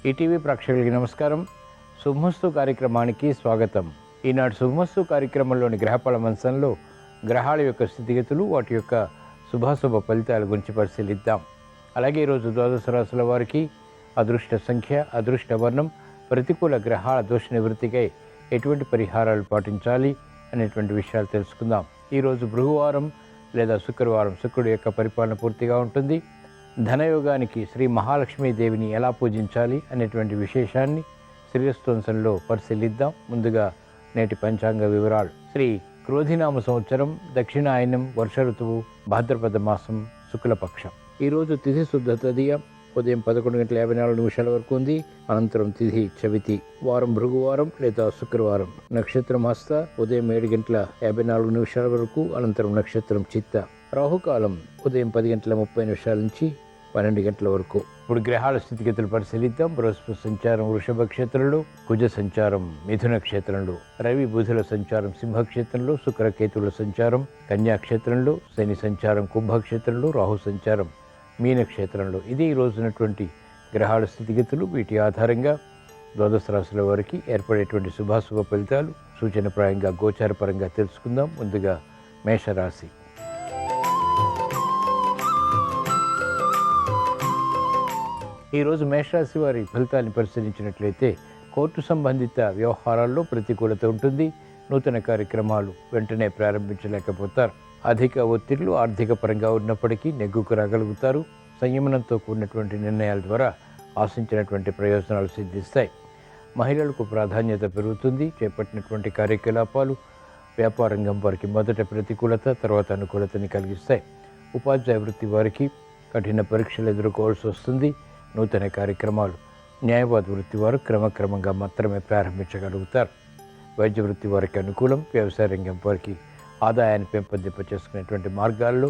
ETV ప్రేక్షకులకి నమస్కారం. శుభమస్తు కార్యక్రమానికి స్వాగతం. ఈనాడు శుభమస్తు కార్యక్రమంలోని గ్రహఫల మంచంలో గ్రహాల యొక్క స్థితిగతులు, వాటి యొక్క శుభాశుభ ఫలితాల గురించి పరిశీలిద్దాం. అలాగే ఈరోజు ద్వాదశ రాశుల వారికి అదృష్ట సంఖ్య, అదృష్ట వర్ణం, ప్రతికూల గ్రహాల దోష నివృత్తికై ఎటువంటి పరిహారాలు పాటించాలి అనేటువంటి విషయాలు తెలుసుకుందాం. ఈరోజు భృగువారం లేదా శుక్రవారం, శుక్రుడి యొక్క పరిపాలన పూర్తిగా ఉంటుంది. ధనయోగానికి శ్రీ మహాలక్ష్మీదేవిని ఎలా పూజించాలి అనేటువంటి విశేషాన్ని శ్రీరస్తోంసంలో పరిశీలిద్దాం. ముందుగా నేటి పంచాంగ వివరాలు. శ్రీ క్రోధినామ సంవత్సరం, దక్షిణాయనం, వర్ష ఋతువు, భాద్రపద మాసం, శుక్లపక్షం. ఈరోజు తిథి శుద్ధ తదియ ఉదయం 11:54 వరకు ఉంది. అనంతరం తిథి చవితి. వారం భృగువారం లేదా శుక్రవారం. నక్షత్రం హస్త ఉదయం 7:54 వరకు. అనంతరం నక్షత్రం చిత్త. రాహుకాలం ఉదయం 10:30 నుంచి 12 వరకు. ఇప్పుడు గ్రహాల స్థితిగతులు పరిశీలిద్దాం. బృహస్పతి సంచారం వృషభ క్షేత్రంలో, కుజ సంచారం మిథున క్షేత్రంలో, రవి బుధుల సంచారం సింహక్షేత్రంలో, శుక్రకేతుల సంచారం కన్యాక్షేత్రంలో, శని సంచారం కుంభక్షేత్రంలో, రాహు సంచారం మీనక్షేత్రంలో. ఇది ఈ రోజునటువంటి గ్రహాల స్థితిగతులు. వీటి ఆధారంగా ద్వాదశ రాశుల వారికి ఏర్పడేటువంటి శుభాశుభ ఫలితాలు సూచనప్రాయంగా గోచారపరంగా తెలుసుకుందాం. ముందుగా మేషరాశి. ఈరోజు మేషరాశి వారి ఫలితాన్ని పరిశీలించినట్లయితే కోర్టు సంబంధిత వ్యవహారాల్లో ప్రతికూలత ఉంటుంది. నూతన కార్యక్రమాలు వెంటనే ప్రారంభించలేకపోతారు. అధిక ఒత్తిళ్లు ఆర్థిక పరంగా ఉన్నప్పటికీ నెగ్గుకు రాగలుగుతారు. సంయమనంతో కూడినటువంటి నిర్ణయాల ద్వారా ఆశించినటువంటి ప్రయోజనాలు సిద్ధిస్తాయి. మహిళలకు ప్రాధాన్యత పెరుగుతుంది. చేపట్టినటువంటి కార్యకలాపాలు వ్యాపార రంగం వారికి మొదట ప్రతికూలత, తర్వాత అనుకూలతని కలిగిస్తాయి. ఉపాధ్యాయ వృత్తి వారికి కఠిన పరీక్షలు ఎదుర్కోవాల్సి వస్తుంది. నూతన కార్యక్రమాలు న్యాయవాద వృత్తి వారు క్రమక్రమంగా మాత్రమే ప్రారంభించగలుగుతారు. వైద్య వృత్తి వారికి అనుకూలం. వ్యవసాయ రంగం వారికి ఆదాయాన్ని పెంపొందింప చేసుకునేటువంటి మార్గాల్లో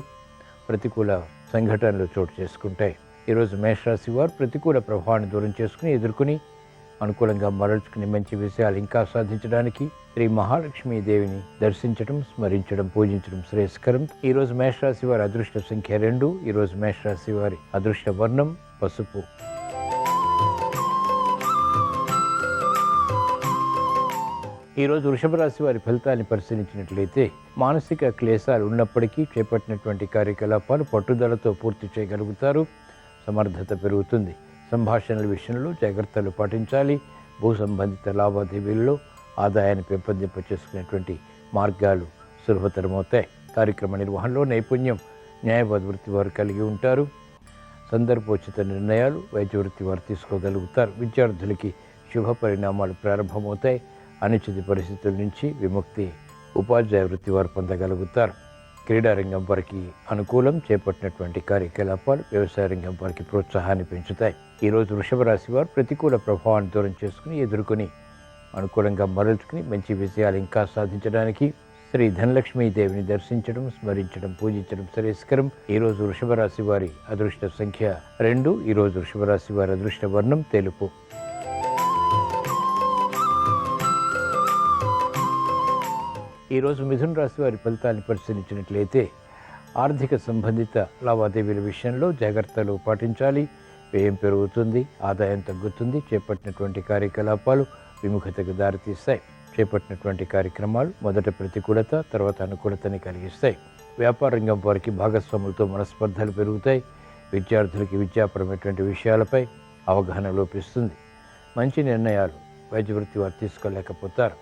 ప్రతికూల సంఘటనలు చోటు చేసుకుంటాయి. ఈరోజు మేషరాశి వారు ప్రతికూల ప్రభావాన్ని దూరం చేసుకుని ఎదుర్కొని అనుకూలంగా మరల్చుకుని మంచి విషయాలు ఇంకా సాధించడానికి శ్రీ మహాలక్ష్మీదేవిని దర్శించడం, స్మరించడం, పూజించడం శ్రేయస్కరం. ఈరోజు మేషరాశి వారి అదృష్ట సంఖ్య 2. ఈరోజు మేషరాశి వారి అదృష్ట వర్ణం పసుపు. ఈరోజు వృషభ రాశి వారి ఫలితాన్ని పరిశీలించినట్లయితే మానసిక క్లేశాలు ఉన్నప్పటికీ చేపట్టినటువంటి కార్యకలాపాలు పట్టుదలతో పూర్తి చేయగలుగుతారు. సమర్థత పెరుగుతుంది. సంభాషణల విషయంలో జాగ్రత్తలు పాటించాలి. భూ సంబంధిత లావాదేవీల్లో ఆదాయాన్ని పెంపొందింప చేసుకునేటువంటి మార్గాలు సులభతరమవుతాయి. కార్యక్రమ నిర్వహణలో నైపుణ్యం న్యాయవాద వృత్తి వారు కలిగి ఉంటారు. సందర్భోచిత నిర్ణయాలు వైద్య వృత్తి వారు తీసుకోగలుగుతారు. విద్యార్థులకి శుభ పరిణామాలు ప్రారంభమవుతాయి. అనుచిత పరిస్థితుల నుంచి విముక్తి ఉపాధ్యాయ వృత్తి వారు పొందగలుగుతారు. క్రీడారంగం వారికి అనుకూలం. చేపట్టినటువంటి కార్యకలాపాలు వ్యవసాయ రంగం వారికి ప్రోత్సాహాన్ని పెంచుతాయి. ఈరోజు వృషభ రాశి వారు ప్రతికూల ప్రభావాన్ని దూరం చేసుకుని ఎదుర్కొని అనుకూలంగా మరల్చుకుని మంచి విజయాలు ఇంకా సాధించడానికి శ్రీ ధనలక్ష్మీదేవిని దర్శించడం, స్మరించడం, పూజించడం శ్రేయస్కరం. ఈరోజు వృషభ రాశి వారి అదృష్ట సంఖ్య 2. ఈరోజు వృషభ రాశి వారి అదృష్ట వర్ణం తెలుపు. ఈరోజు మిథున రాశి వారి ఫలితాన్ని పరిశీలించినట్లయితే ఆర్థిక సంబంధిత లావాదేవీల విషయంలో జాగ్రత్తలు పాటించాలి. వ్యయం పెరుగుతుంది, ఆదాయం తగ్గుతుంది. చేపట్టినటువంటి కార్యకలాపాలు విముఖతకు దారితీస్తాయి. చేపట్టినటువంటి కార్యక్రమాలు మొదట ప్రతికూలత, తర్వాత అనుకూలతని కలిగిస్తాయి. వ్యాపార రంగం వారికి భాగస్వాములతో మనస్పర్ధలు పెరుగుతాయి. విద్యార్థులకి విద్యాపరమైనటువంటి విషయాలపై అవగాహన లోపిస్తుంది. మంచి నిర్ణయాలు వైద్య వృత్తి వారు తీసుకోలేకపోతారు.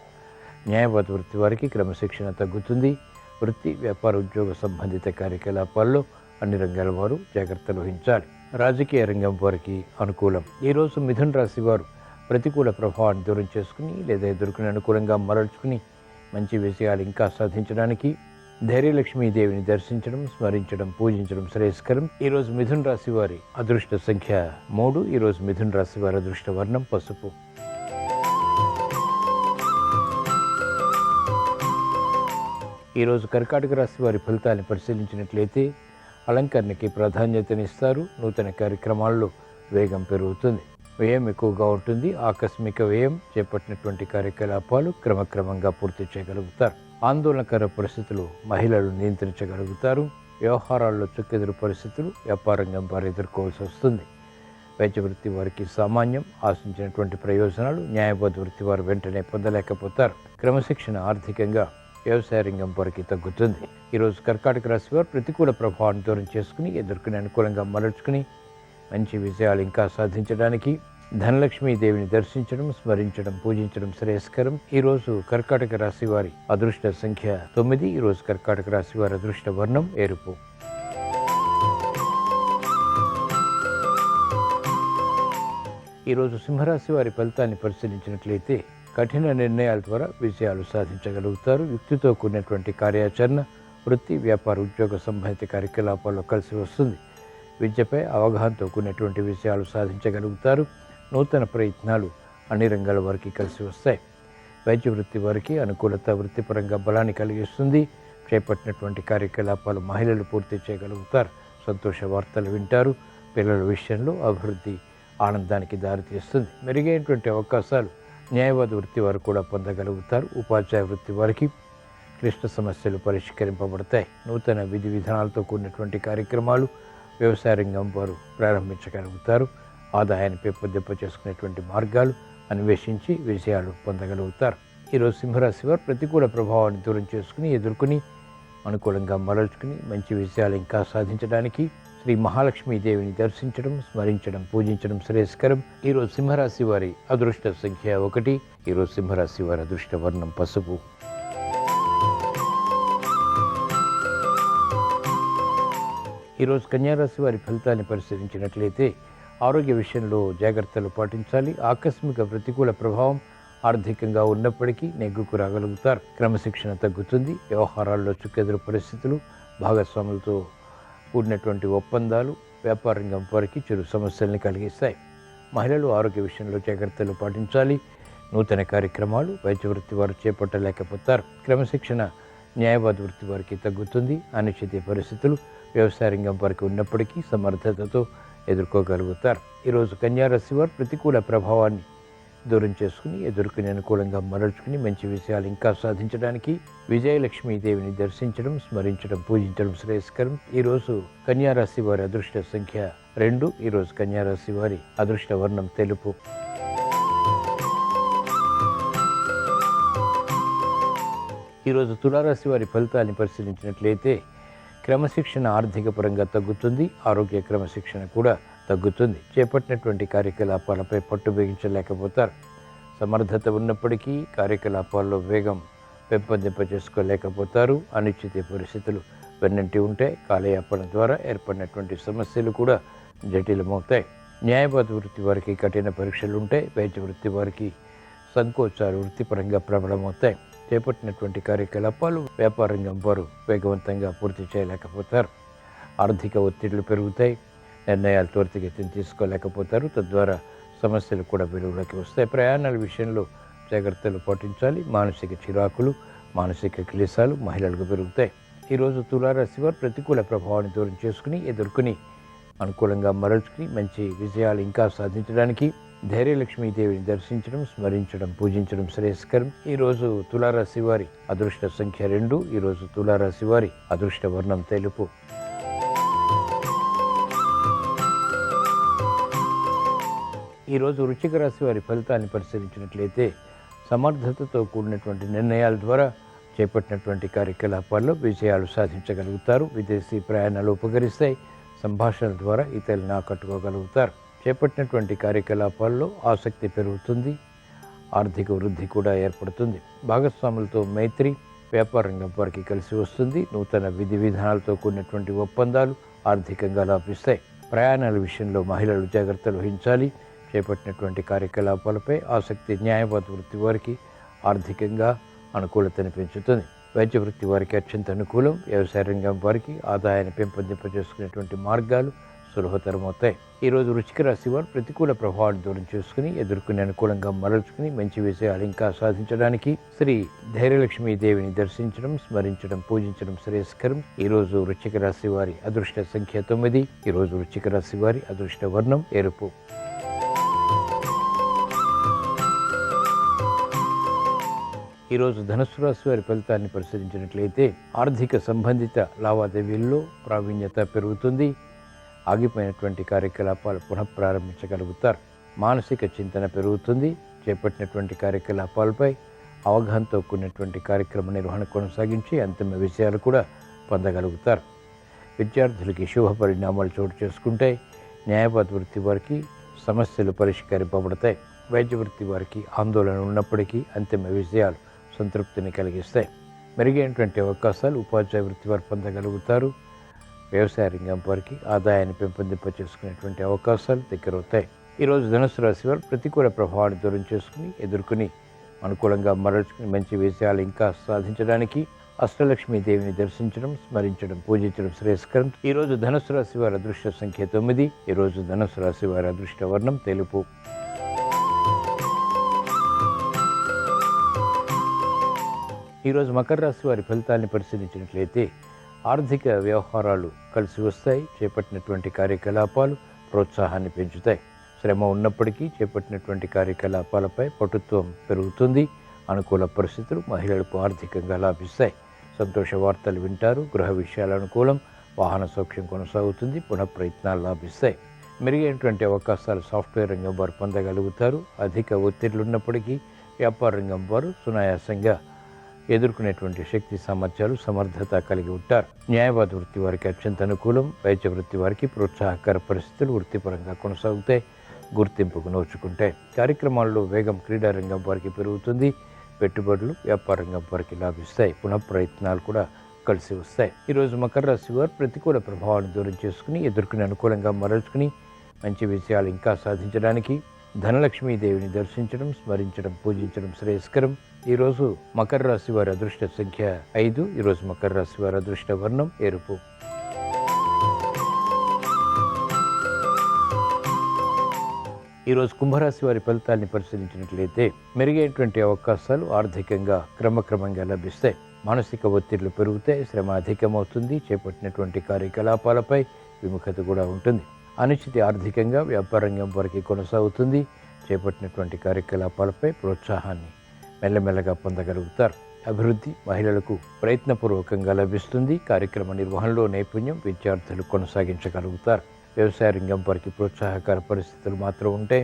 న్యాయవాద వృత్తి వారికి క్రమశిక్షణ తగ్గుతుంది. వృత్తి, వ్యాపార, ఉద్యోగ సంబంధిత కార్యకలాపాల్లో అన్ని రంగాల వారు జాగ్రత్తలు వహించాలి. రాజకీయ రంగం వారికి అనుకూలం. ఈరోజు మిథున రాశి వారు ప్రతికూల ప్రభావాన్ని దూరం చేసుకుని లేదా ఎదుర్కొని అనుకూలంగా మరల్చుకుని మంచి విజయాలు ఇంకా సాధించడానికి ధైర్యలక్ష్మీదేవిని దర్శించడం, స్మరించడం, పూజించడం శ్రేయస్కరం. ఈరోజు మిథున రాశి వారి అదృష్ట సంఖ్య 3. ఈరోజు మిథున రాశి వారి అదృష్ట వర్ణం పసుపు. ఈరోజు కర్కాటక రాశి వారి ఫలితాన్ని పరిశీలించినట్లయితే అలంకరణకి ప్రాధాన్యతనిస్తారు. నూతన కార్యక్రమాల్లో వేగం పెరుగుతుంది. వ్యయం ఎక్కువగా ఉంటుంది. ఆకస్మిక వ్యయం. చేపట్టినటువంటి కార్యకలాపాలు క్రమక్రమంగా పూర్తి చేయగలుగుతారు. ఆందోళనకర పరిస్థితులు మహిళలు నియంత్రించగలుగుతారు. వ్యవహారాల్లో చుక్కెదురు పరిస్థితులు వ్యాపారంగం వారు ఎదుర్కోవాల్సి వస్తుంది. వైద్య వృత్తి వారికి సామాన్యం, ఆశించినటువంటి ప్రయోజనాలు న్యాయబద్ధ వృత్తి వారు వెంటనే పొందలేకపోతారు. క్రమశిక్షణ ఆర్థికంగా వ్యవసాయ రంగం వారికి తగ్గుతుంది. ఈరోజు కర్కాటక రాశి వారు ప్రతికూల ప్రభావాన్ని దూరం చేసుకుని ఎదుర్కొని అనుకూలంగా మరల్చుకుని మంచి విజయాలు ఇంకా సాధించడానికి ధనలక్ష్మీ దేవిని దర్శించడం, స్మరించడం, పూజించడం శ్రేయస్కరం. ఈరోజు కర్కాటక రాశి వారి అదృష్ట సంఖ్య 9. ఈరోజు కర్కాటక రాశి వారి అదృష్ట వర్ణం ఎరుపు. ఈరోజు సింహరాశి వారి ఫలితాన్ని పరిశీలించినట్లయితే కఠిన నిర్ణయాల ద్వారా విజయాలు సాధించగలుగుతారు. యుక్తితో కూడినటువంటి కార్యాచరణ వృత్తి, వ్యాపార, ఉద్యోగ సంబంధిత కార్యకలాపాల్లో కలిసి వస్తుంది. విద్యపై అవగాహనతో కూడినటువంటి విజయాలు సాధించగలుగుతారు. నూతన ప్రయత్నాలు అన్ని రంగాల వారికి కలిసి వస్తాయి. వైద్య వృత్తి వారికి అనుకూలత వృత్తిపరంగా బలాన్ని కలిగిస్తుంది. చేపట్టినటువంటి కార్యకలాపాలు మహిళలు పూర్తి చేయగలుగుతారు. సంతోష వార్తలు వింటారు. పిల్లల విషయంలో అభివృద్ధి ఆనందానికి దారితీస్తుంది. మెరుగైనటువంటి అవకాశాలు న్యాయవాద వృత్తి వారు కూడా పొందగలుగుతారు. ఉపాధ్యాయ వృత్తి వారికి క్లిష్ట సమస్యలు పరిష్కరింపబడతాయి. నూతన విధి విధానాలతో కూడినటువంటి కార్యక్రమాలు వ్యవసాయ రంగం వారు ప్రారంభించగలుగుతారు. ఆదాయాన్ని పెంపొందింప చేసుకునేటువంటి మార్గాలు అన్వేషించి విజయాలు పొందగలుగుతారు. ఈరోజు సింహరాశి వారు ప్రతికూల ప్రభావాన్ని దూరం చేసుకుని ఎదుర్కొని అనుకూలంగా మరల్చుకుని మంచి విజయాలు ఇంకా సాధించడానికి శ్రీ మహాలక్ష్మీదేవిని దర్శించడం, స్మరించడం, పూజించడం శ్రేయస్కరం. ఈరోజు సింహరాశి వారి అదృష్ట సంఖ్య 1. ఈరోజు సింహరాశి వారి అదృష్ట వర్ణం పసుపు. ఈరోజు కన్యారాశి వారి ఫలితాన్ని పరిశీలించినట్లయితే ఆరోగ్య విషయంలో జాగ్రత్తలు పాటించాలి. ఆకస్మిక ప్రతికూల ప్రభావం ఆర్థికంగా ఉన్నప్పటికీ నెగ్గుకు రాగలుగుతారు. క్రమశిక్షణ తగ్గుతుంది. వ్యవహారాల్లో చుక్కెదురు పరిస్థితులు, భాగస్వాములతో కూడినటువంటి ఒప్పందాలు వ్యాపార రంగం వారికి చిరు సమస్యల్ని కలిగిస్తాయి. మహిళలు ఆరోగ్య విషయంలో జాగ్రత్తలు పాటించాలి. నూతన కార్యక్రమాలు వైద్య వృత్తి వారు చేపట్టలేకపోతారు. క్రమశిక్షణ న్యాయవాద వృత్తి వారికి తగ్గుతుంది. అనిశ్చిత పరిస్థితులు వ్యవసాయ రంగం వారికి ఉన్నప్పటికీ సమర్థతతో ఎదుర్కోగలుగుతారు. ఈరోజు కన్యారాశి వారు ప్రతికూల ప్రభావాన్ని దూరం చేసుకుని ఎదుర్కొని అనుకూలంగా మరల్చుకుని మంచి విజయాలు ఇంకా సాధించడానికి విజయలక్ష్మీదేవిని దర్శించడం, స్మరించడం, పూజించడం శ్రేయస్కరం. ఈరోజు కన్యారాశి వారి అదృష్ట సంఖ్య 2. ఈరోజు కన్యారాశి వారి అదృష్ట వర్ణం తెలుపు. ఈరోజు తులారాశి వారి ఫలితాన్ని పరిశీలించినట్లయితే క్రమశిక్షణ ఆర్థిక పరంగా తగ్గుతుంది. ఆరోగ్య క్రమశిక్షణ కూడా తగ్గుతుంది. చేపట్టినటువంటి కార్యకలాపాలపై పట్టు బిగించలేకపోతారు. సమర్థత ఉన్నప్పటికీ కార్యకలాపాల్లో వేగం పెంపొందింప చేసుకోలేకపోతారు. అనిశ్చిత పరిస్థితులు వెన్నంటి ఉంటే కాలయాపన ద్వారా ఏర్పడినటువంటి సమస్యలు కూడా జటిలమవుతాయి. న్యాయవాద వృత్తి వారికి కఠిన పరీక్షలు ఉంటాయి. వైద్య వృత్తి వారికి సంకోచాలు వృత్తిపరంగా ప్రబలమవుతాయి. చేపట్టినటువంటి కార్యకలాపాలు వ్యాపార రంగం వారు వేగవంతంగా పూర్తి చేయలేకపోతారు. ఆర్థిక ఒత్తిళ్లు పెరుగుతాయి. నిర్ణయాలు త్వరితగతిన తీసుకోలేకపోతారు. తద్వారా సమస్యలు కూడా వెలుగులోకి వస్తాయి. ప్రయాణాల విషయంలో జాగ్రత్తలు పాటించాలి. మానసిక చిరాకులు, మానసిక క్లేశాలు మహిళలకు పెరుగుతాయి. ఈరోజు తులారాశి వారు ప్రతికూల ప్రభావాన్ని దూరం చేసుకుని ఎదుర్కొని అనుకూలంగా మరల్చుకుని మంచి విజయాలు ఇంకా సాధించడానికి ధైర్యలక్ష్మీదేవిని దర్శించడం, స్మరించడం, పూజించడం శ్రేయస్కరం. ఈరోజు తులారాశి వారి అదృష్ట సంఖ్య 2. ఈరోజు తులారాశి వారి అదృష్ట వర్ణం తెలుపు. ఈరోజు వృశ్చిక రాశి వారి ఫలితాన్ని పరిశీలించినట్లయితే సమర్థతతో కూడినటువంటి నిర్ణయాల ద్వారా చేపట్టినటువంటి కార్యకలాపాల్లో విజయాలు సాధించగలుగుతారు. విదేశీ ప్రయాణాలు ఉపకరిస్తాయి. సంభాషణల ద్వారా ఇతరులను ఆకట్టుకోగలుగుతారు. చేపట్టినటువంటి కార్యకలాపాల్లో ఆసక్తి పెరుగుతుంది. ఆర్థిక వృద్ధి కూడా ఏర్పడుతుంది. భాగస్వాములతో మైత్రి వ్యాపార రంగం వారికి కలిసి వస్తుంది. నూతన విధి విధానాలతో కూడినటువంటి ఒప్పందాలు ఆర్థికంగా లాభిస్తాయి. ప్రయాణాల విషయంలో మహిళలు జాగ్రత్తలు వహించాలి. చేపట్టినటువంటి కార్యకలాపాలపై ఆసక్తి న్యాయవాద వృత్తి వారికి ఆర్థికంగా అనుకూలతను పెంచుతుంది. వైద్య వృత్తి వారికి అత్యంత అనుకూలం. వ్యవసాయ రంగం వారికి ఆదాయాన్ని పెంపొందింప చేసుకునేటువంటి మార్గాలు సులభతరమవుతాయి. ఈరోజు వృశ్చిక రాశి వారు ప్రతికూల ప్రభావాన్ని దూరం చేసుకుని ఎదుర్కొని అనుకూలంగా మరల్చుకుని మంచి విజయాలు ఇంకా సాధించడానికి శ్రీ ధైర్యలక్ష్మీదేవిని దర్శించడం, స్మరించడం, పూజించడం శ్రేయస్కరం. ఈరోజు వృశ్చిక రాశి వారి అదృష్ట సంఖ్య 9. ఈరోజు వృశ్చిక రాశి వారి అదృష్ట వర్ణం ఎరుపు. ఈరోజు ధనుస్సు రాశి వారి ఫలితాన్ని పరిశీలించినట్లయితే ఆర్థిక సంబంధిత లావాదేవీల్లో ప్రావీణ్యత పెరుగుతుంది. ఆగిపోయినటువంటి కార్యకలాపాలు పునఃప్రారంభించగలుగుతారు. మానసిక చింతన పెరుగుతుంది. చేపట్టినటువంటి కార్యకలాపాలపై అవగాహనతో కూడినటువంటి కార్యక్రమ నిర్వహణ కొనసాగించి అంతిమ విజయాలు కూడా పొందగలుగుతారు. విద్యార్థులకి శుభ పరిణామాలు చోటు చేసుకుంటాయి. న్యాయవాద వృత్తి వారికి సమస్యలు పరిష్కరింపబడతాయి. వైద్య వృత్తి వారికి ఆందోళన ఉన్నప్పటికీ అంతిమ విజయాలు సంతృప్తిని కలిగిస్తాయి. మెరుగైనటువంటి అవకాశాలు ఉపాధ్యాయ వృత్తి వారు పొందగలుగుతారు. వ్యవసాయ రంగం వారికి ఆదాయాన్ని పెంపొందింప చేసుకునేటువంటి అవకాశాలు దగ్గరవుతాయి. ఈరోజు ధనుసు రాశి వారు ప్రతికూల ప్రభావాన్ని దూరం చేసుకుని ఎదుర్కొని అనుకూలంగా మరల్చుకుని మంచి విజయాలు ఇంకా సాధించడానికి అష్టలక్ష్మీదేవిని దర్శించడం, స్మరించడం, పూజించడం శ్రేయస్కరం. ఈరోజు ధనుసు రాశి వారి అదృష్ట సంఖ్య 9. ఈరోజు ధనుసు రాశి వారి అదృష్ట వర్ణం తెలుపు. ఈరోజు మకర రాశి వారి ఫలితాన్ని పరిశీలించినట్లయితే ఆర్థిక వ్యవహారాలు కలిసి వస్తాయి. చేపట్టినటువంటి కార్యకలాపాలు ప్రోత్సాహాన్ని పెంచుతాయి. శ్రమ ఉన్నప్పటికీ చేపట్టినటువంటి కార్యకలాపాలపై పటుత్వం పెరుగుతుంది. అనుకూల పరిస్థితులు మహిళలకు ఆర్థికంగా లాభిస్తాయి. సంతోష వార్తలు వింటారు. గృహ విషయాల అనుకూలం. వాహన సౌఖ్యం కొనసాగుతుంది. పునఃప్రయత్నాలు లాభిస్తాయి. మెరుగైనటువంటి అవకాశాలు సాఫ్ట్వేర్ రంగం వారు పొందగలుగుతారు. అధిక ఒత్తిళ్లు ఉన్నప్పటికీ వ్యాపార రంగం వారు సునాయాసంగా ఎదుర్కొనేటువంటి శక్తి సామర్థ్యాలు సమర్థత కలిగి ఉంటారు. న్యాయవాద వృత్తి వారికి అత్యంత అనుకూలం. వైద్య వృత్తి వారికి ప్రోత్సాహకర పరిస్థితులు వృత్తిపరంగా కొనసాగుతాయి. గుర్తింపుకు నోచుకుంటాయి. కార్యక్రమాల్లో వేగం క్రీడా రంగం వారికి పెరుగుతుంది. పెట్టుబడులు వ్యాపార రంగం వారికి లాభిస్తాయి. పునఃప్రయత్నాలు కూడా కలిసి వస్తాయి. ఈరోజు మకర రాశి వారు ప్రతికూల ప్రభావాన్ని దూరం చేసుకుని ఎదుర్కొని అనుకూలంగా మరల్చుకుని మంచి విజయాలు ఇంకా సాధించడానికి ధనలక్ష్మీదేవిని దర్శించడం, స్మరించడం, పూజించడం శ్రేయస్కరం. ఈరోజు మకర రాశి వారి అదృష్ట సంఖ్య 5. ఈరోజు మకర రాశి వారి అదృష్ట వర్ణం ఎరుపు. ఈరోజు కుంభరాశి వారి ఫలితాన్ని పరిశీలించినట్లయితే మెరుగైనటువంటి అవకాశాలు ఆర్థికంగా క్రమక్రమంగా లభిస్తాయి. మానసిక ఒత్తిళ్లు పెరుగుతాయి. శ్రమ అధికమవుతుంది. చేపట్టినటువంటి కార్యకలాపాలపై విముఖత కూడా ఉంటుంది. అనిశ్చితి ఆర్థికంగా వ్యాపార రంగం వారికి కొనసాగుతుంది. చేపట్టినటువంటి కార్యకలాపాలపై ప్రోత్సాహాన్ని మెల్లమెల్లగా పొందగలుగుతారు. అభివృద్ధి మహిళలకు ప్రయత్నపూర్వకంగా లభిస్తుంది. కార్యక్రమ నిర్వహణలో నైపుణ్యం విద్యార్థులు కొనసాగించగలుగుతారు. వ్యవసాయ రంగం వారికి ప్రోత్సాహకర పరిస్థితులు మాత్రం ఉంటే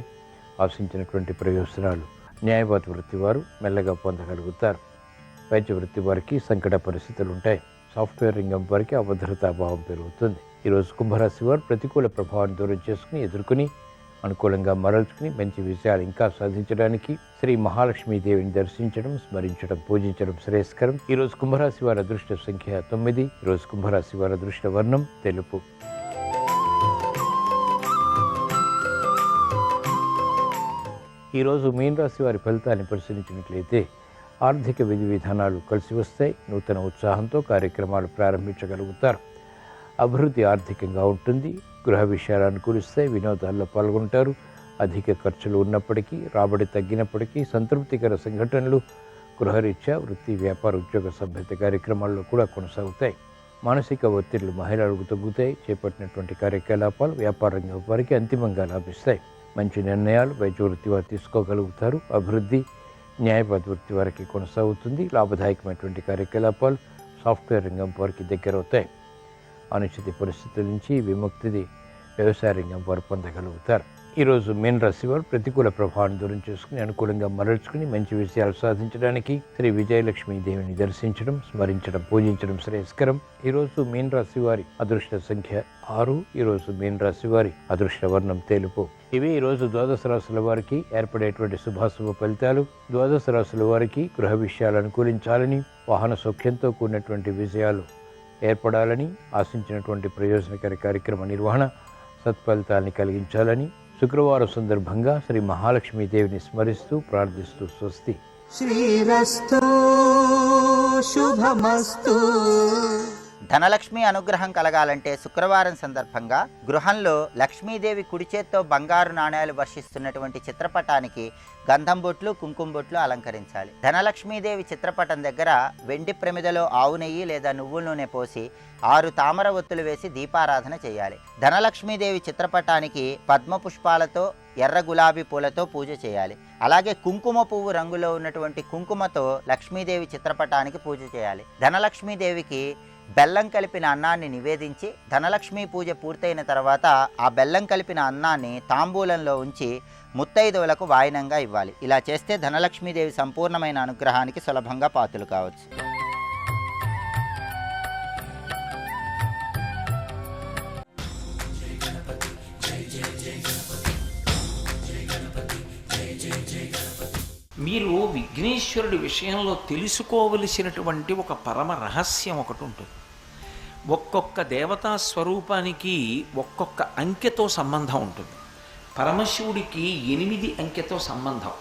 ఆశించినటువంటి ప్రయోజనాలు న్యాయవాద వృత్తి వారు మెల్లగా పొందగలుగుతారు. వైద్య వృత్తి వారికి సంకట పరిస్థితులు ఉంటాయి. సాఫ్ట్వేర్ రంగం వారికి అభద్రతాభావం పెరుగుతుంది. ఈరోజు కుంభరాశి వారు ప్రతికూల ప్రభావాన్ని దూరం చేసుకుని ఎదుర్కొని అనుకూలంగా మరల్చుకుని మంచి విజయాలు ఇంకా సాధించడానికి శ్రీ మహాలక్ష్మీదేవిని దర్శించడం, స్మరించడం, పూజించడం శ్రేయస్కరం. ఈరోజు కుంభరాశి వారి అదృష్ట సంఖ్య 9. ఈరోజు కుంభరాశి వారి అదృష్ట వర్ణం తెలుపు. ఈరోజు మీన రాశి వారి ఫలితాన్ని పరిశీలించినట్లయితే ఆర్థిక విధి విధానాలు కలిసి వస్తాయి. నూతన ఉత్సాహంతో కార్యక్రమాలు ప్రారంభించగలుగుతారు. అభివృద్ధి ఆర్థికంగా ఉంటుంది. గృహ విషయాలు అనుకూలిస్తాయి. వినోదాల్లో పాల్గొంటారు. అధిక ఖర్చులు ఉన్నప్పటికీ రాబడి తగ్గినప్పటికీ సంతృప్తికర సంఘటనలు గృహరీత్యా వృత్తి, వ్యాపార, ఉద్యోగ సభ్యత కార్యక్రమాల్లో కూడా కొనసాగుతాయి. మానసిక ఒత్తిళ్లు మహిళలకు తగ్గుతాయి. చేపట్టినటువంటి కార్యకలాపాలు వ్యాపార రంగం వారికి అంతిమంగా లాభిస్తాయి. మంచి నిర్ణయాలు వైద్య వృత్తి వారు తీసుకోగలుగుతారు. అభివృద్ధి న్యాయవాద వృత్తి వారికి కొనసాగుతుంది. లాభదాయకమైనటువంటి కార్యకలాపాలు సాఫ్ట్వేర్ రంగం వారికి దగ్గరవుతాయి. అనిశ్చిత పరిస్థితుల నుంచి విముక్తిది వ్యవసాయ రంగం వారు పొందగలుగుతారు. ఈరోజు మీన రాశి వారు ప్రతికూల ప్రభావాన్ని దూరం చేసుకుని అనుకూలంగా మరల్చుకుని మంచి విజయాలు సాధించడానికి శ్రీ విజయలక్ష్మీదేవిని దర్శించడం, స్మరించడం, పూజించడం శ్రేయస్కరం. ఈరోజు మీన రాశి వారి అదృష్ట సంఖ్య 6. ఈరోజు మీన రాశి వారి అదృష్ట వర్ణం తెలుపు. ఇవి ఈరోజు ద్వాదశ రాశుల వారికి ఏర్పడేటువంటి శుభాశుభ ఫలితాలు. ద్వాదశ రాశుల వారికి గృహ విషయాలు అనుకూలించాలని, వాహన సౌఖ్యంతో కూడినటువంటి విజయాలు ఏర్పడాలని, ఆశించినటువంటి ప్రయోజనకర కార్యక్రమ నిర్వహణ సత్ఫలితాన్ని కలిగించాలని శుక్రవారం సందర్భంగా శ్రీ మహాలక్ష్మీదేవిని స్మరిస్తూ ప్రార్థిస్తూ స్వస్తి. శ్రీరస్తు శుభమస్తు. ధనలక్ష్మి అనుగ్రహం కలగాలంటే శుక్రవారం సందర్భంగా గృహంలో లక్ష్మీదేవి కుడి చేత్తో బంగారు నాణేలు వర్షిస్తున్నటువంటి చిత్రపటానికి గంధం బొట్లు, కుంకుమ బొట్లు అలంకరించాలి. ధనలక్ష్మీదేవి చిత్రపటం దగ్గర వెండి ప్రమిదలో ఆవు నెయ్యి లేదా నువ్వుల నూనె పోసి 6 తామర ఒత్తులు వేసి దీపారాధన చేయాలి. ధనలక్ష్మీదేవి చిత్రపటానికి పద్మ పుష్పాలతో, ఎర్ర గులాబీ పూలతో పూజ చేయాలి. అలాగే కుంకుమ పువ్వు రంగులో ఉన్నటువంటి కుంకుమతో లక్ష్మీదేవి చిత్రపటానికి పూజ చేయాలి. ధనలక్ష్మీదేవికి బెల్లం కలిపిన అన్నాన్ని నివేదించి ధనలక్ష్మి పూజ పూర్తయిన తర్వాత ఆ బెల్లం కలిపిన అన్నాన్ని తాంబూలంలో ఉంచి ముత్తైదువులకు వాయినంగా ఇవ్వాలి. ఇలా చేస్తే ధనలక్ష్మీదేవి సంపూర్ణమైన అనుగ్రహానికి సులభంగా పాత్రలు కావచ్చు. మీరు విఘ్నేశ్వరుడి విషయంలో తెలుసుకోవలసినటువంటి ఒక పరమ రహస్యం ఒకటి ఉంటుంది. ఒక్కొక్క దేవతా స్వరూపానికి ఒక్కొక్క అంకెతో సంబంధం ఉంటుంది. పరమశివుడికి 8 అంకెతో సంబంధం,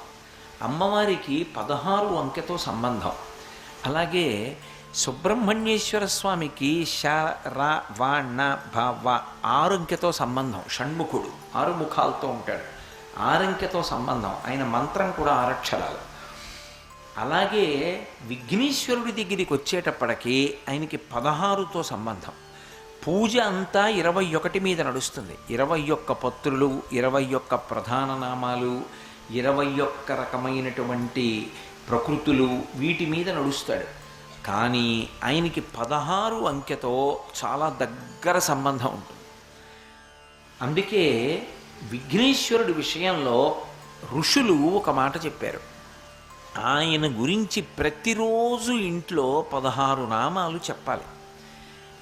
అమ్మవారికి 16 అంకెతో సంబంధం. అలాగే సుబ్రహ్మణ్యేశ్వర స్వామికి ష ర వ ణ భ వ 6 అంకెతో సంబంధం. షణ్ముఖుడు 6 ముఖాలతో ఉంటాడు, 6 అంకెతో సంబంధం. ఆయన మంత్రం కూడా 6 అక్షరాలు. అలాగే విఘ్నేశ్వరుడి దగ్గరికి వచ్చేటప్పటికి ఆయనకి 16తో సంబంధం. పూజ అంతా 21 మీద నడుస్తుంది. 21 పత్రులు, 21 ప్రధాన నామాలు, 21 రకమైనటువంటి ప్రకృతులు, వీటి మీద నడుస్తాడు. కానీ ఆయనకి 16 అంకెతో చాలా దగ్గర సంబంధం ఉంటుంది. అందుకే విఘ్నేశ్వరుడి విషయంలో ఋషులు ఒక మాట చెప్పారు. ఆయన గురించి ప్రతిరోజు ఇంట్లో 16 నామాలు చెప్పాలి.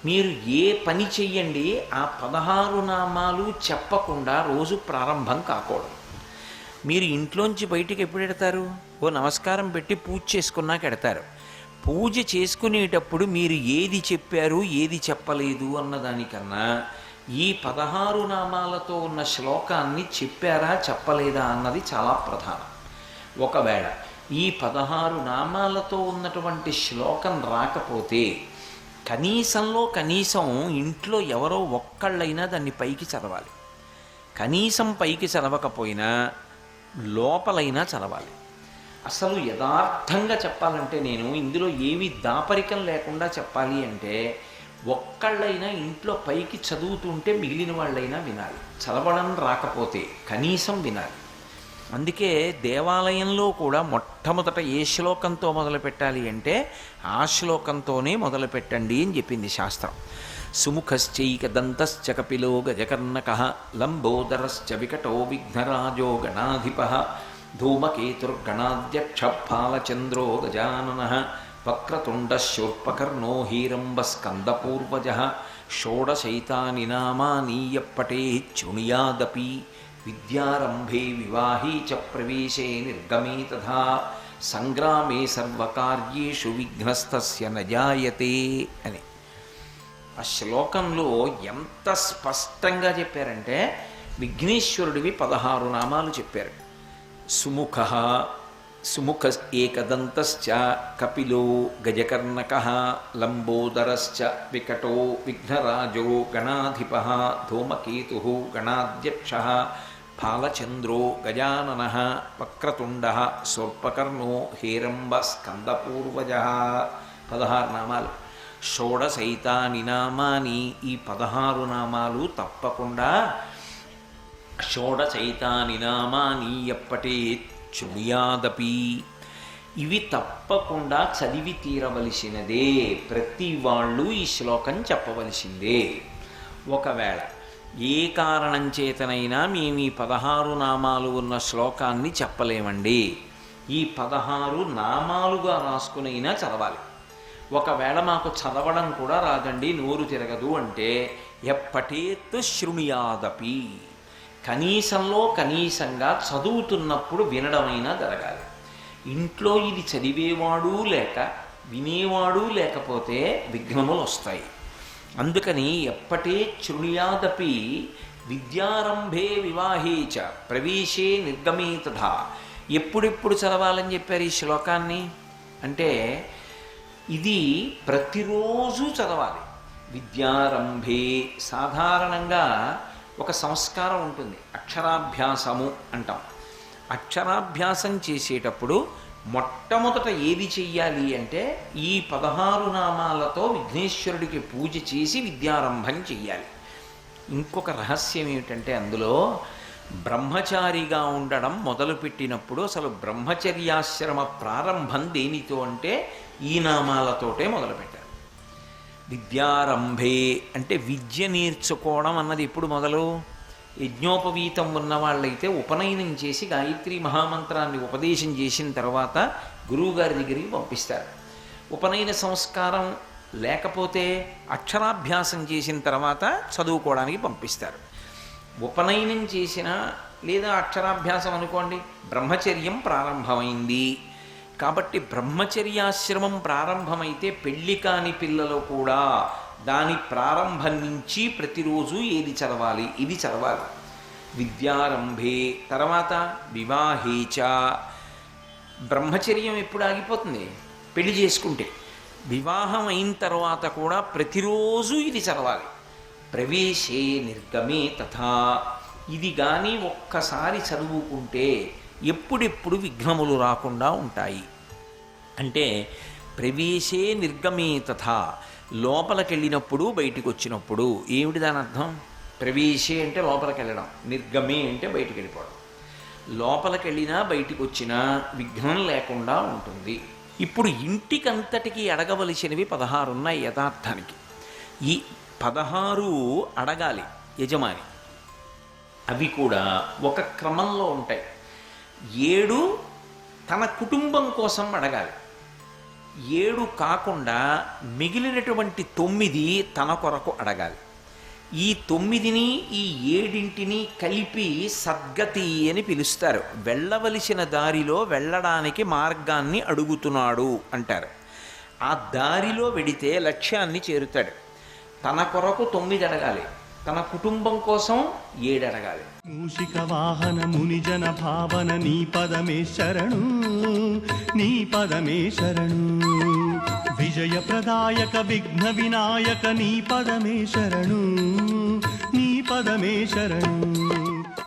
మీరు ఏ పని చెయ్యండి, ఆ 16 నామాలు చెప్పకుండా రోజు ప్రారంభం కాకూడదు. మీరు ఇంట్లోంచి బయటికి ఎప్పుడు ఎడతారు? ఓ నమస్కారం పెట్టి పూజ చేసుకున్నాక ఎడతారు. పూజ చేసుకునేటప్పుడు మీరు ఏది చెప్పారు ఏది చెప్పలేదు అన్నదానికన్నా ఈ 16 నామాలతో ఉన్న శ్లోకాన్ని చెప్పారా చెప్పలేదా అన్నది చాలా ప్రధానం. ఒకవేళ ఈ 16 నామాలతో ఉన్నటువంటి శ్లోకం రాకపోతే కనీసంలో కనీసం ఇంట్లో ఎవరో ఒక్కళ్ళైనా దాన్ని పైకి చదవాలి. కనీసం పైకి చదవకపోయినా లోపలైనా చదవాలి. అసలు యథార్థంగా చెప్పాలంటే నేను ఇందులో ఏమీ దాపరికం లేకుండా చెప్పాలి అంటే ఒక్కళ్ళైనా ఇంట్లో పైకి చదువుతుంటే మిగిలిన వాళ్ళైనా వినాలి. చదవడం రాకపోతే కనీసం వినాలి. అందుకే దేవాలయంలో కూడా మొట్టమొదట ఏ శ్లోకంతో మొదలు పెట్టాలి అంటే ఆ శ్లోకంతోనే మొదలు పెట్టండి అని చెప్పింది శాస్త్రం. సుముఖశ్చైకదంతశ్చ కపిలో గజకర్ణకః లంబోదరశ్చ వికటో విఘ్నరాజో గణాధిపః ధూమకేతుర్గణాధ్యక్ష ఫాలచంద్రో గజాననః వక్రతుండశూర్పకర్ణో హీరంబస్కందపూర్వజః షోడశైతాని నామాని యప్పఠేత్ శృణుయాదపి విద్యారంభే వివాహే చ ప్రవేశే నిర్గమే తథా సంగ్రామే సర్వకార్యేషు విఘ్నస్తస్య న జాయతే అని. ఆ శ్లోకంలో ఎంత స్పష్టంగా చెప్పారంటే విఘ్నేశ్వరుడివి 16 నామాలు చెప్పారు. సుముఖ ఏకదంతశ్చ కపిలో గజకర్ణకః లంబోదరశ్చ వికటో విఘ్నరాజో గణాధిపః ధూమకేతుః గణాధ్యక్షః ఫాలచంద్రో గజాననః వక్రతుండః శూర్పకర్ణో హేరంబస్కందపూర్వజః 16 నామాలు. షోడశైతాని నామాని, ఈ 16 నామాలు తప్పకుండా షోడశైతాని నామాని యప్పఠేత్ శృణుయాదపి, ఇవి తప్పకుండా చదివి తీరవలసినదే. ప్రతి వాళ్ళు ఈ శ్లోకం చెప్పవలసిందే. ఒకవేళ ఏ కారణం చేతనైనా మేము ఈ 16 నామాలు ఉన్న శ్లోకాన్ని చెప్పలేమండి, ఈ 16 నామాలుగా రాసుకునైనా చదవాలి. ఒకవేళ మాకు చదవడం కూడా రాదండి, నోరు తిరగదు అంటే ఎప్పటేత్ శృణుయాదపి, కనీసంలో కనీసంగా చదువుతున్నప్పుడు వినడమైనా జరగాలి. ఇంట్లో ఇది చదివేవాడు లేక వినేవాడు లేకపోతే విఘ్నములు వస్తాయి. అందుకని ఎప్పటే శృణుయాదపి విద్యారంభే వివాహే చ ప్రవేశే నిర్గమే తథా, ఎప్పుడెప్పుడు చదవాలని చెప్పారు ఈ శ్లోకాన్ని అంటే ఇది ప్రతిరోజు చదవాలి. విద్యారంభే సాధారణంగా ఒక సంస్కారం ఉంటుంది, అక్షరాభ్యాసము అంటాం. అక్షరాభ్యాసం చేసేటప్పుడు మొట్టమొదట ఏది చెయ్యాలి అంటే ఈ 16 నామాలతో విఘ్నేశ్వరుడికి పూజ చేసి విద్యారంభం చెయ్యాలి. ఇంకొక రహస్యం ఏమిటంటే అందులో బ్రహ్మచారిగా ఉండడం మొదలుపెట్టినప్పుడు అసలు బ్రహ్మచర్యాశ్రమ ప్రారంభం దేనితో అంటే ఈ నామాలతోటే మొదలుపెట్టారు. విద్యారంభే అంటే విద్య నేర్చుకోవడం అన్నది ఎప్పుడు మొదలు? యజ్ఞోపవీతం ఉన్న వాళ్ళైతే ఉపనయనం చేసి గాయత్రి మహామంత్రాన్ని ఉపదేశం చేసిన తర్వాత గురువుగారి దగ్గరికి పంపిస్తారు. ఉపనయన సంస్కారం లేకపోతే అక్షరాభ్యాసం చేసిన తర్వాత చదువుకోవడానికి పంపిస్తారు. ఉపనయనం చేసిన లేదా అక్షరాభ్యాసం అనుకోండి, బ్రహ్మచర్యం ప్రారంభమైంది. కాబట్టి బ్రహ్మచర్యాశ్రమం ప్రారంభమైతే పెళ్లి కాని పిల్లలు కూడా దాని ప్రారంభం నుంచి ప్రతిరోజు ఏది చదవాలి, ఇది చదవాలి. విద్యారంభే తర్వాత వివాహేచ. బ్రహ్మచర్యం ఎప్పుడు ఆగిపోతుంది? పెళ్లి చేసుకుంటే. వివాహం అయిన తర్వాత కూడా ప్రతిరోజు ఇది చదవాలి. ప్రవేశే నిర్గమే తథా. ఇది కానీ ఒక్కసారి చదువుకుంటే ఎప్పుడెప్పుడు విఘ్నములు రాకుండా ఉంటాయి. అంటే ప్రవేశే నిర్గమే తథా, లోపలికెళ్ళినప్పుడు బయటికి వచ్చినప్పుడు. ఏమిటి దాని అర్థం? ప్రవేశే అంటే లోపలికి వెళ్ళడం, నిర్గమే అంటే బయటికి వెళ్ళిపోవడం. లోపలికెళ్ళినా బయటికి వచ్చినా విఘ్నం లేకుండా ఉంటుంది. ఇప్పుడు ఇంటికంతటికి అడగవలసినవి 16 ఉన్నాయి యథార్థానికి. ఈ 16 అడగాలి యజమాని. అవి కూడా ఒక క్రమంలో ఉంటాయి. 7 తన కుటుంబం కోసం అడగాలి. 7 కాకుండా మిగిలినటువంటి 9 తన కొరకు అడగాలి. ఈ 9ని ఈ 7ని కలిపి సద్గతి అని పిలుస్తారు. వెళ్ళవలసిన దారిలో వెళ్ళడానికి మార్గాన్ని అడుగుతున్నాడు అంటారు. ఆ దారిలో వెడితే లక్ష్యాన్ని చేరుతాడు. తన కొరకు 9 అడగాలి, తన కుటుంబం కోసం 7 అడగాలి. మూషిక వాహన మునిజన భావన నీ పదమే శరణు, నీ పదమే శరణు. విజయ ప్రదాయక విఘ్న వినాయక నీ పదమే శరణు, నీ పదమే శరణు.